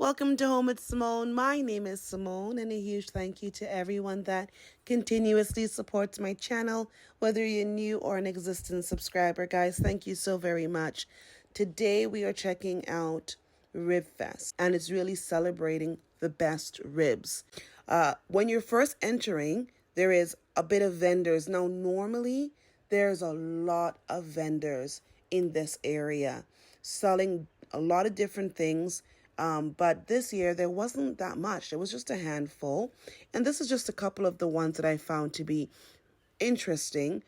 Welcome to Home with Simone. My name is Simone, and a huge thank you to everyone that continuously supports my channel, whether you're new or an existing subscriber. Guys, thank you so very much. Today we are checking out Rib Fest, and it's really celebrating the best ribs. When you're first entering, there is a bit of vendors. Now, normally, there's a lot of vendors in this area selling a lot of different things. But this year there wasn't that much. It was just a handful. And this is just a couple of the ones that I found to be interesting.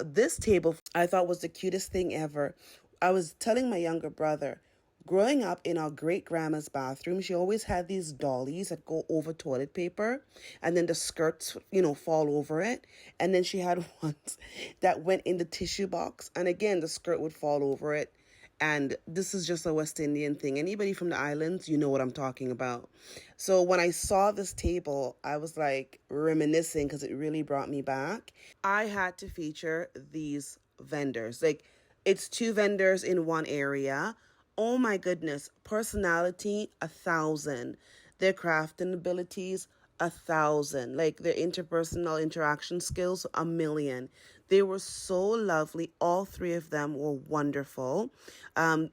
This table I thought was the cutest thing ever. I was telling my younger brother, growing up in our great grandma's bathroom, she always had these dollies that go over toilet paper and then the skirts, fall over it. And then she had ones that went in the tissue box. And again, the skirt would fall over it. And this is just a West Indian thing. Anybody from the islands, you know what I'm talking about. So when I saw this table, I was like reminiscing because it really brought me back. I had to feature these vendors. Like, it's two vendors in one area. Oh my goodness. Personality, 1,000. Their crafting abilities, 1,000. Like, their interpersonal interaction skills, 1,000,000. They were so lovely. All three of them were wonderful.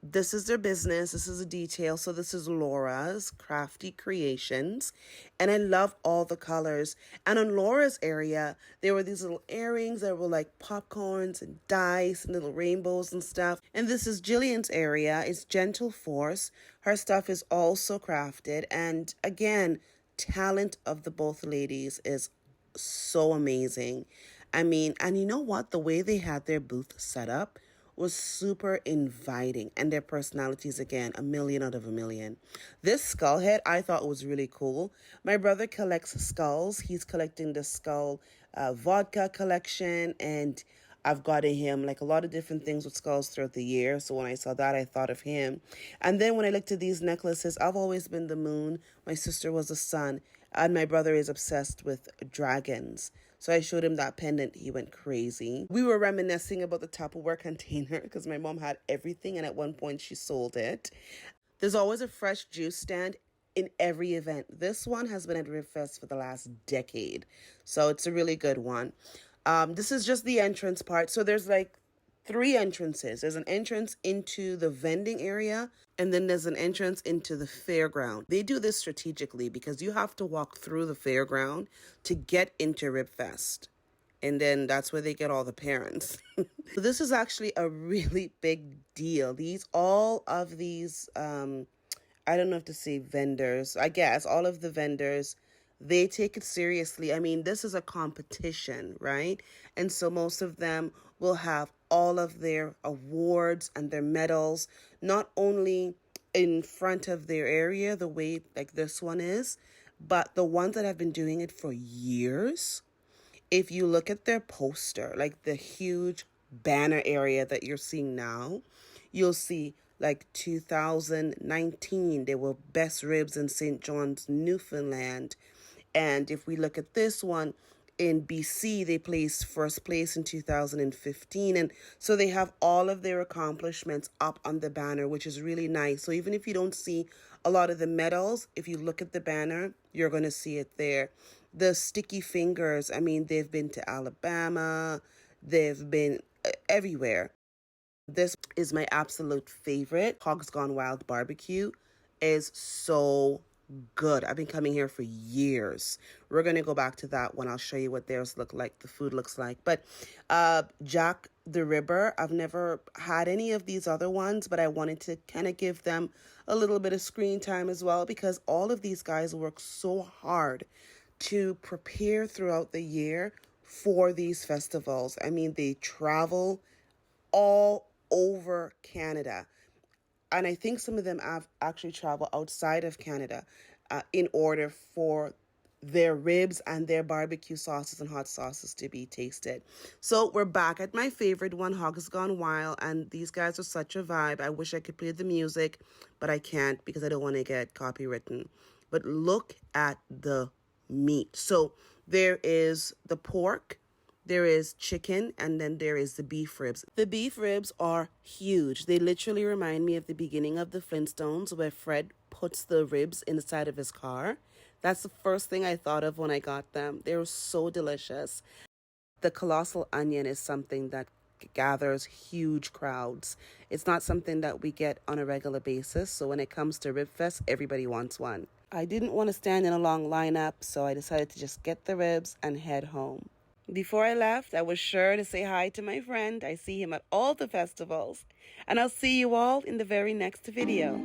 This is their business. This is a detail. So this is Laura's Crafty Creations. And I love all the colors. And on Laura's area, there were these little earrings that were like popcorns and dice and little rainbows and stuff. And this is Jillian's area. It's Gentle Force. Her stuff is also crafted. And again, talent of the both ladies is so amazing. I mean, and you know what? The way they had their booth set up was super inviting, and their personalities, again, 1,000,000 out of 1,000,000. This skull head I thought was really cool. My brother collects skulls. He's collecting the skull vodka collection, and I've gotten him like a lot of different things with skulls throughout the year. So when I saw that, I thought of him. And then when I looked at these necklaces, I've always been the moon. My sister was the sun. And my brother is obsessed with dragons. So I showed him that pendant. He went crazy. We were reminiscing about the Tupperware container because my mom had everything. And at one point she sold it. There's always a fresh juice stand in every event. This one has been at Ribfest for the last decade. So it's a really good one. This is just the entrance part. So there's like 3 entrances. There's an entrance into the vending area, and then there's an entrance into the fairground. They do this strategically because you have to walk through the fairground to get into Ribfest. And then that's where they get all the parents. This is actually a really big deal. All of these, I don't know if to say vendors, I guess all of the vendors, they take it seriously. I mean, this is a competition, right? And so most of them will have all of their awards and their medals, not only in front of their area, the way like this one is, but the ones that have been doing it for years. If you look at their poster, like the huge banner area that you're seeing now, you'll see like 2019, there were best ribs in St. John's, Newfoundland. And if we look at this one, in BC, they placed first place in 2015. And so they have all of their accomplishments up on the banner, which is really nice. So even if you don't see a lot of the medals, if you look at the banner, you're going to see it there. The sticky fingers, I mean, they've been to Alabama. They've been everywhere. This is my absolute favorite. Hogs Gone Wild barbecue is so good. I've been coming here for years. We're going to go back to that one. I'll show you what theirs look like, the food looks like. But Jack the Ribber, I've never had any of these other ones, but I wanted to kind of give them a little bit of screen time as well, because all of these guys work so hard to prepare throughout the year for these festivals. I mean, they travel all over Canada. And I think some of them have actually traveled outside of Canada in order for their ribs and their barbecue sauces and hot sauces to be tasted. So we're back at my favorite one, Hogs Gone Wild. And these guys are such a vibe. I wish I could play the music, but I can't because I don't want to get copywritten. But look at the meat. So there is the pork, there is chicken, and then there is the beef ribs. The beef ribs are huge. They literally remind me of the beginning of the Flintstones, where Fred puts the ribs inside of his car. That's the first thing I thought of when I got them. They were so delicious. The colossal onion is something that gathers huge crowds. It's not something that we get on a regular basis, so when it comes to Rib Fest, everybody wants one. I didn't want to stand in a long lineup, so I decided to just get the ribs and head home. Before I left, I was sure to say hi to my friend. I see him at all the festivals. And I'll see you all in the very next video.